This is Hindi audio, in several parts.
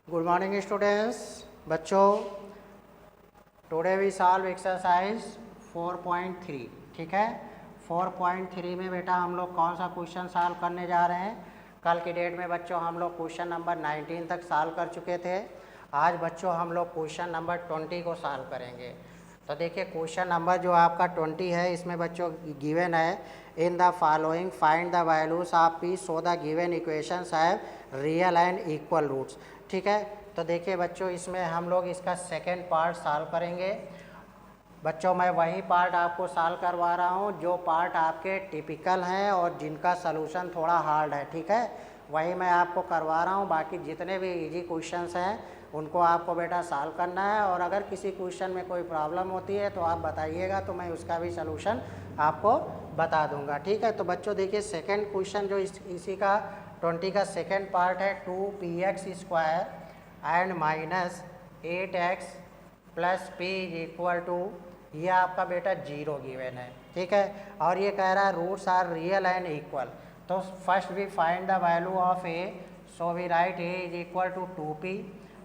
Good morning students. बच्चों, टुडे वी सॉल्व एक्सरसाइज 4.3। ठीक है, 4.3 में बेटा हम लोग कौन सा क्वेश्चन सॉल्व करने जा रहे हैं। कल की डेट में बच्चों हम लोग क्वेश्चन नंबर 19 तक सॉल्व कर चुके थे। आज बच्चों हम लोग क्वेश्चन नंबर 20 को सॉल्व करेंगे। तो देखिए क्वेश्चन नंबर जो आपका 20 है, इसमें बच्चों गिवन है in the following find the values of P so the given equations have real and equal roots. ठीक है, तो देखिए बच्चों इसमें हम लोग इसका सेकेंड पार्ट सॉल्व करेंगे। बच्चों मैं वही पार्ट आपको सॉल्व करवा रहा हूँ जो पार्ट आपके टिपिकल हैं और जिनका सलूशन थोड़ा हार्ड है। ठीक है, वही मैं आपको करवा रहा हूँ। बाकी जितने भी इजी क्वेश्चंस हैं उनको आपको बेटा सॉल्व करना है, और अगर किसी क्वेश्चन में कोई प्रॉब्लम होती है तो आप बताइएगा तो मैं उसका भी सलूशन आपको बता दूंगा। ठीक है, तो बच्चों देखिए सेकेंड क्वेश्चन जो इसी का 20 का सेकेंड पार्ट है, 2px² and minus 8x plus P equal to, ये आपका बेटा 0 गिवन है। ठीक है, और ये कह रहा है roots are real and equal. तो first we find the value of A, so we write A is equal to 2p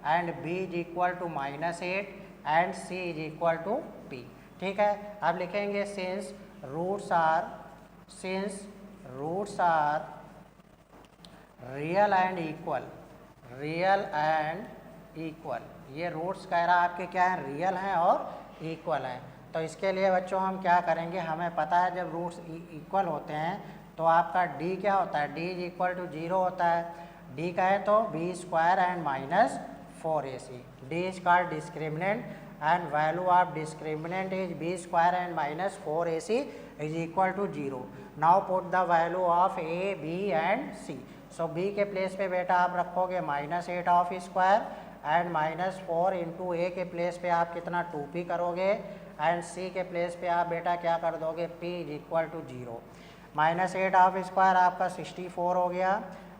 and b is equal to -8 and c is equal to p। ठीक है, अब लिखेंगे since roots are real and equal, real and equal. ये रूट्स कह रहा है आपके क्या है, रियल हैं और इक्वल हैं। तो इसके लिए बच्चों हम क्या करेंगे, हमें पता है जब रूट्स इक्वल होते हैं तो आपका d क्या होता है, d इज इक्वल टू 0 होता है। d का है तो b² and -4ac। d is called discriminant and value of discriminant is b² and -4ac is equal to 0। Now put the value of a, b and c। So b के प्लेस पे बेटा आप रखोगे -8 of square and -4 into a के प्लेस पे आप कितना 2p करोगे, एंड c के प्लेस पे आप बेटा क्या कर दोगे, p is equal to 0। -8 of square आपका 64 हो गया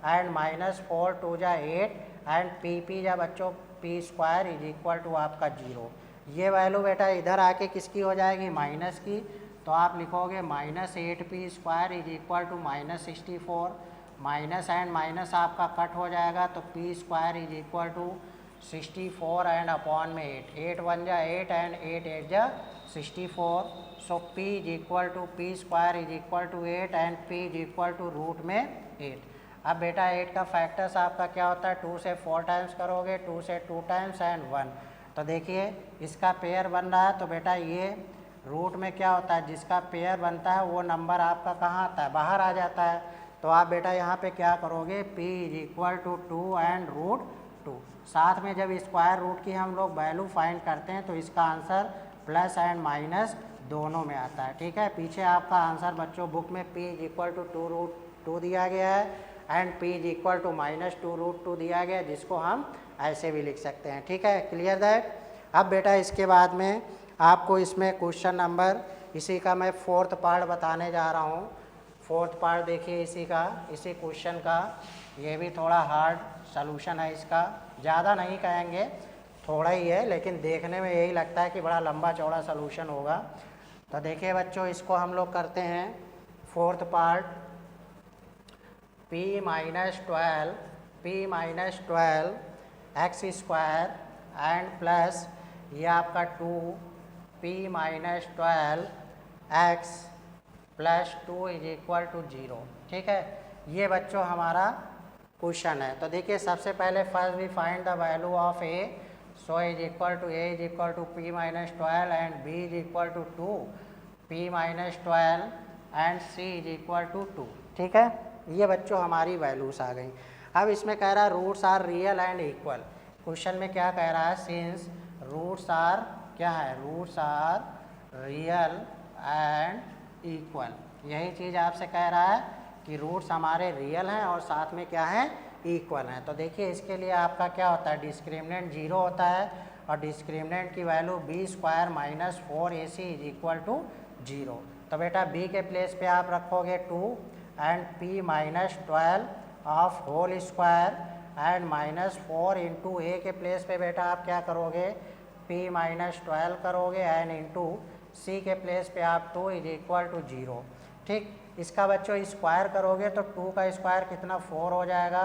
एंड -4 2 जा 8 एंड p जा बच्चों p² इज इक्वल टू आपका 0। ये वैल्यू बेटा इधर आके किसकी हो जाएगी, माइनस की। तो आप लिखोगे -8p² is equal to -64, minus and minus आपका कट हो जाएगा तो p² is equal to 64 and upon में 8, 8 1 जा 8 एंड 8 8 जा 64। So p is equal to p² is equal to 8 and p is equal to root में 8। अब बेटा 8 का फैक्टर्स आपका क्या होता है, 2 से 4 टाइम्स करोगे, 2 से 2 टाइम्स एंड 1। तो देखिए इसका पेयर बन रहा है, तो बेटा ये रूट में क्या होता है, जिसका पेयर बनता है वो नंबर आपका कहाँ आता है, बाहर आ जाता है। तो आप बेटा यहाँ पे क्या करोगे, p is equal to 2 and root 2। साथ में जब स्क्वायर रूट की हम लोग वैल्यू फाइंड करते हैं तो इसका आंसर प्लस एंड माइनस दोनों में आता है। ठीक है, पीछे आपका आंसर बच्चों बुक में p is equal to 2 root 2 दिया गया है and p is equal to -2 root 2 दिया गया है, जिसको हम ऐसे भी लिख सकते हैं। ठीक है, क्लियर दैट। अब बेटा इसके बाद में आपको इसमें क्वेश्चन नंबर, इसी का मैं 4th पार्ट बताने जा रहा हूँ। 4th पार्ट देखिए इसी क्वेश्चन का, ये भी थोड़ा हार्ड सलूशन है इसका, ज़्यादा नहीं कहेंगे, थोड़ा ही है, लेकिन देखने में यही लगता है कि बड़ा लंबा चौड़ा सलूशन होगा। तो देखिए बच्चों इसको हम लोग करते हैं 4th part, p -12 x² and plus ये आपका 2p -12 x plus 2 is equal to 0। ठीक है, ये बच्चों हमारा क्वेश्चन है। तो देखिए सबसे पहले first we find the value of a, so is equal to a is equal to p -12 and b is equal to 2p -12 and c is equal to 2। ठीक है, ये बच्चों हमारी वैल्यूज आ गई। अब इसमें कह रहा है roots are real and equal. Question में क्या कह रहा है, सिंस रूट्स आर क्या है, roots are real and equal. यही चीज़ आपसे कह रहा है कि रूट्स हमारे रियल हैं और साथ में क्या है, इक्वल हैं। तो देखिए इसके लिए आपका क्या होता है, डिस्क्रिमिनेंट 0 होता है और डिस्क्रिमिनेंट की value b² -4ac is equal to 0। तो बेटा b के प्लेस पे आप रखोगे 2 and p -12 of whole square and -4 into a के प्लेस पे बेटा आप क्या करोगे, p -12 करोगे एंड इंटू c के प्लेस पे आप 2 इज इक्वल टू 0। ठीक, इसका बच्चों स्क्वायर करोगे तो 2 का स्क्वायर कितना 4 हो जाएगा,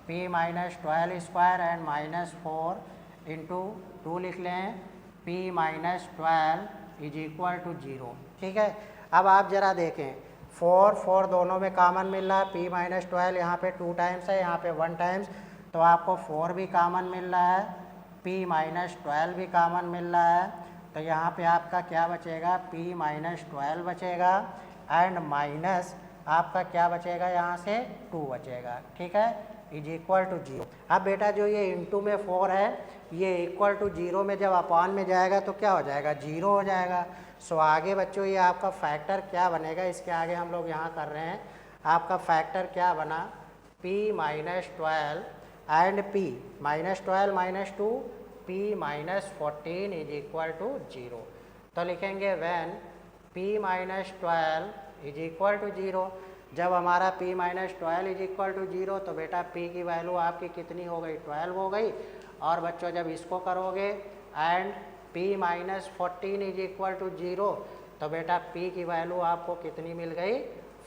p minus 12 square and minus 4 into 2 लिख लें, p minus 12 is equal to 0। ठीक है, अब आप ज़रा देखें 4 दोनों में कॉमन मिल रहा है, p माइनस 12 यहाँ पे 2 टाइम्स है, यहाँ पे 1 टाइम्स, तो आपको 4 भी कॉमन मिल रहा है, p माइनस 12 भी कॉमन मिल रहा है, तो यहाँ पे आपका क्या बचेगा, p माइनस 12 बचेगा एंड माइनस आपका क्या बचेगा, यहाँ से 2 बचेगा। ठीक है, इज इक्वल टू 0। अब बेटा जो ये इंटू में 4 है, ये इक्वल टू 0 में जब अपॉन में जाएगा तो क्या हो जाएगा, 0 हो जाएगा। सो आगे बच्चों ये आपका फैक्टर क्या बनेगा, इसके आगे हम लोग यहाँ कर रहे हैं, आपका फैक्टर क्या बना, p minus 12 and p minus 12 minus 2 p minus 14 is equal to 0। तो लिखेंगे when p minus 12 is equal to 0। जब हमारा p minus 12 is equal to 0 तो बेटा p की वैल्यू आपकी कितनी हो गई, 12 हो गई। और बच्चों जब इसको करोगे and p minus 14 is equal to 0 तो बेटा p की वैल्यू आपको कितनी मिल गई,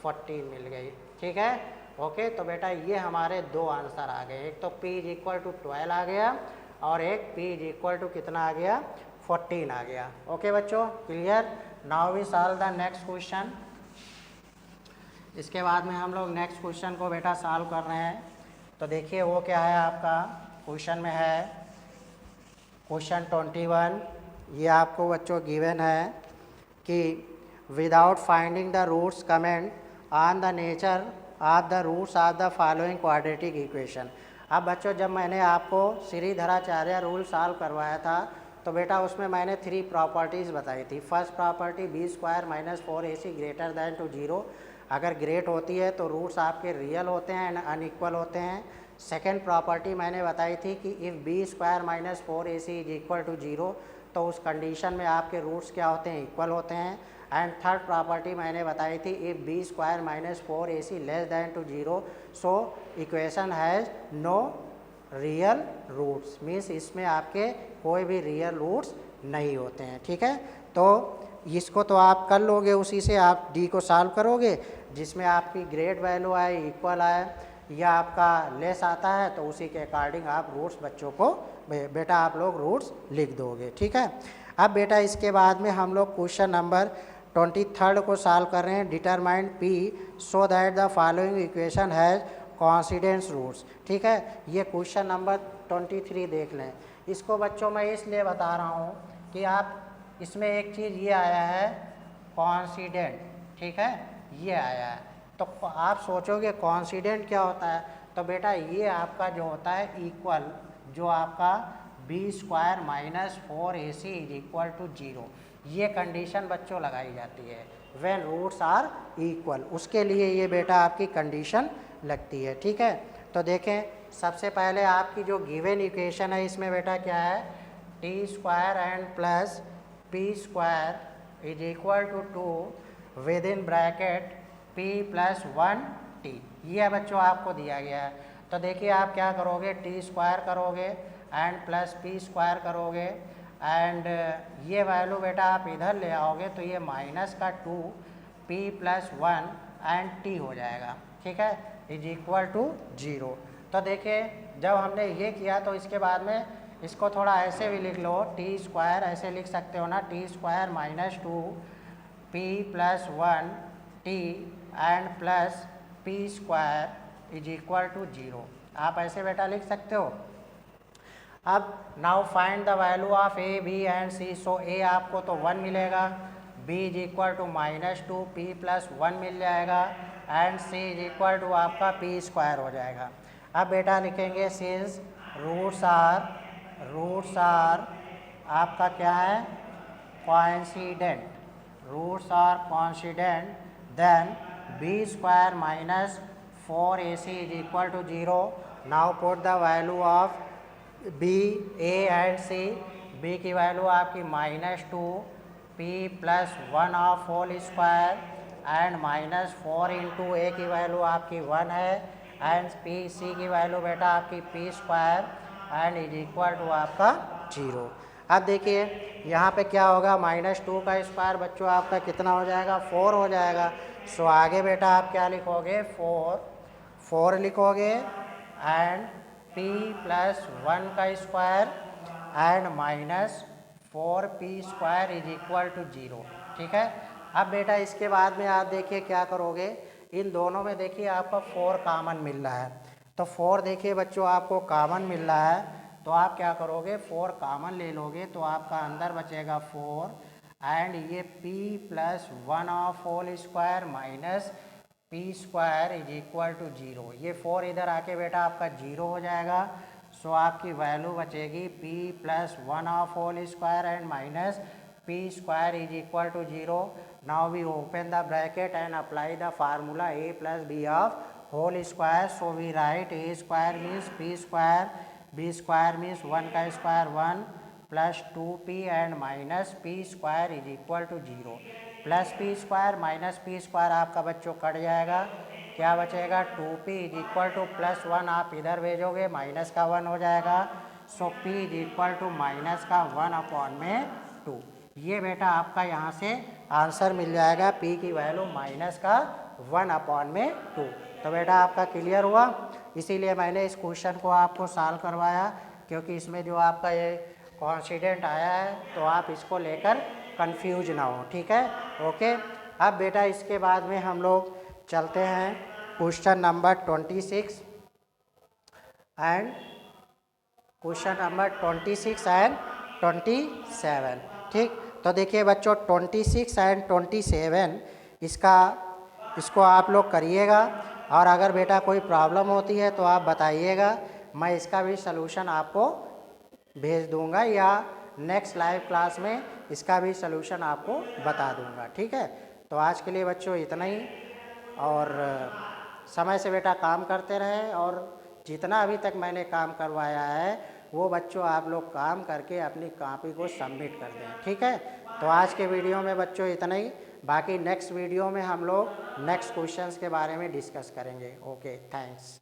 14 मिल गई। ठीक है, ओके। तो बेटा ये हमारे दो आंसर आ गए, एक तो p इज इक्वल टू 12 आ गया और एक p इज इक्वल टू कितना आ गया, 14 आ गया। ओके बच्चों, clear. Now we solve the next question. इसके बाद में हम लोग नेक्स्ट क्वेश्चन को बेटा सॉल्व कर रहे हैं। तो देखिए वो क्या है, आपका क्वेश्चन में है क्वेश्चन 21। ये आपको बच्चों गिवन है कि without finding the roots comment on the nature of the roots of the following quadratic equation. अब बच्चों जब मैंने आपको श्रीधराचार्य रूल सॉल्व करवाया था तो बेटा उसमें मैंने 3 प्रॉपर्टीज़ बताई थी। First property B square minus 4ac greater than two 0, अगर ग्रेट होती है तो रूट्स आपके रियल होते हैं एंड अनइक्वल होते हैं। सेकेंड प्रॉपर्टी मैंने बताई थी कि if B square minus 4ac is equal to 0 तो उस कंडीशन में आपके रूट्स क्या होते हैं, इक्वल होते हैं। एंड थर्ड प्रॉपर्टी मैंने बताई थी if B square minus 4ac less than two 0 so equation has no real roots, means इसमें आपके कोई भी रियल रूट्स नहीं होते हैं। ठीक है, तो इसको तो आप कर लोगे, उसी से आप डी को सॉल्व करोगे, जिसमें आपकी ग्रेट वैल्यू आए, इक्वल आए या आपका लेस आता है तो उसी के अकॉर्डिंग आप रूट्स बच्चों को बेटा आप लोग रूट्स लिख दोगे। ठीक है, अब बेटा इसके बाद में हम लोग क्वेश्चन नंबर 23 को सॉल्व कर रहे हैं। Determine P so that the following equation has coincidence roots. ठीक है, ये क्वेश्चन नंबर 23 देख लें। इसको बच्चों मैं इसलिए बता रहा हूँ कि आप इसमें एक चीज़ ये आया है कोइंसिडेंट। ठीक है, ये आया है तो आप सोचोगे कोइंसिडेंट क्या होता है, तो बेटा ये आपका जो होता है इक्वल, जो आपका B square minus 4ac is equal to 0, ये कंडीशन बच्चों लगाई जाती है व्हेन रूट्स आर इक्वल, उसके लिए ये बेटा आपकी कंडीशन लगती है। ठीक है, तो देखें सबसे पहले आपकी जो गिवन इक्वेशन है इसमें बेटा क्या है, T square and plus P square is equal to 2 with in bracket p plus 1t, ये बच्चों आपको दिया गया है। तो देखिए आप क्या करोगे, टी स्क्वायर करोगे एंड प्लस पी स्क्वायर करोगे एंड ये वैल्यू बेटा आप इधर ले आओगे तो ये माइनस का 2p प्लस 1 एंड t हो जाएगा। ठीक है, इज इक्वल टू 0। तो देखिए जब हमने ये किया तो इसके बाद में इसको थोड़ा ऐसे भी लिख लो, टी स्क्वायर ऐसे लिख सकते हो ना, T square minus 2p plus 1t and plus p square is equal to 0, आप ऐसे बेटा लिख सकते हो। अब now find the value of a b and c। So a आपको तो 1 मिलेगा, b is equal to minus 2p plus 1 मिल जाएगा and c is equal to आपका p स्क्वायर हो जाएगा। अब बेटा लिखेंगे सिंस रूट्स आर आपका क्या है, coincident, roots are coincident then b square minus 4ac is equal to 0। Now put the value of b a and c। b की वैल्यू आपकी minus 2p plus 1 of whole square and minus 4 into a की वैल्यू आपकी 1 है एंड c की वैल्यू बेटा आपकी p square and is equal to आपका 0। अब देखिए यहाँ पे क्या होगा, माइनस 2 का स्क्वायर बच्चों आपका कितना हो जाएगा, 4 हो जाएगा। सो आगे बेटा आप क्या लिखोगे, 4 लिखोगे एंड p प्लस 1 का square and minus 4p² is equal to 0। ठीक है। अब बेटा इसके बाद में आप देखिए क्या करोगे, इन दोनों में देखिए आपका 4 कॉमन मिल रहा है, तो 4 देखिए बच्चों आपको कॉमन मिल रहा है, तो आप क्या करोगे 4 कॉमन ले लोगे, तो आपका अंदर बचेगा 4 एंड ये p plus 1 of whole square minus p² is equal to 0। ये 4 इधर आके बेटा आपका 0 हो जाएगा, सो आपकी वैल्यू बचेगी p plus 1 of whole square and minus p² is equal to 0। Now we open the bracket and apply the formula a plus b of whole square, so we write a² means p², b² means 1 का square 1 plus 2p and minus p² is equal to 0। Plus p² minus p² आपका बच्चों कट जाएगा, क्या बचेगा 2p is equal two plus 1 आप इधर भेजोगे माइनस का 1 हो जाएगा, so p is equal to minus का 1/2। ये बेटा आपका यहाँ से आंसर मिल जाएगा, p की वैल्यू माइनस का 1/2। तो बेटा आपका क्लियर हुआ, इसीलिए मैंने इस क्वेश्चन को आपको सॉल्व करवाया, क्योंकि इसमें जो आपका ये कॉन्सिडेंट आया है तो आप इसको लेकर कंफ्यूज ना हो। ठीक है, ओके। अब बेटा इसके बाद में हम लोग चलते हैं question number 26 and question number 26 and 27। ठीक, तो देखिए बच्चों 26 एंड 27 इसको आप लोग करिएगा, और अगर बेटा कोई प्रॉब्लम होती है तो आप बताइएगा, मैं इसका भी सलूशन आपको भेज दूंगा या नेक्स्ट लाइव क्लास में इसका भी सलूशन आपको बता दूंगा। ठीक है, तो आज के लिए बच्चों इतना ही, और समय से बेटा काम करते रहें, और जितना अभी तक मैंने काम करवाया है वो बच्चों आप लोग काम करके अपनी कॉपी को सबमिट कर दें। ठीक है, तो आज के वीडियो में बच्चों इतना ही, बाकी नेक्स्ट वीडियो में हम लोग नेक्स्ट क्वेश्चंस के बारे में डिस्कस करेंगे। Okay, thanks.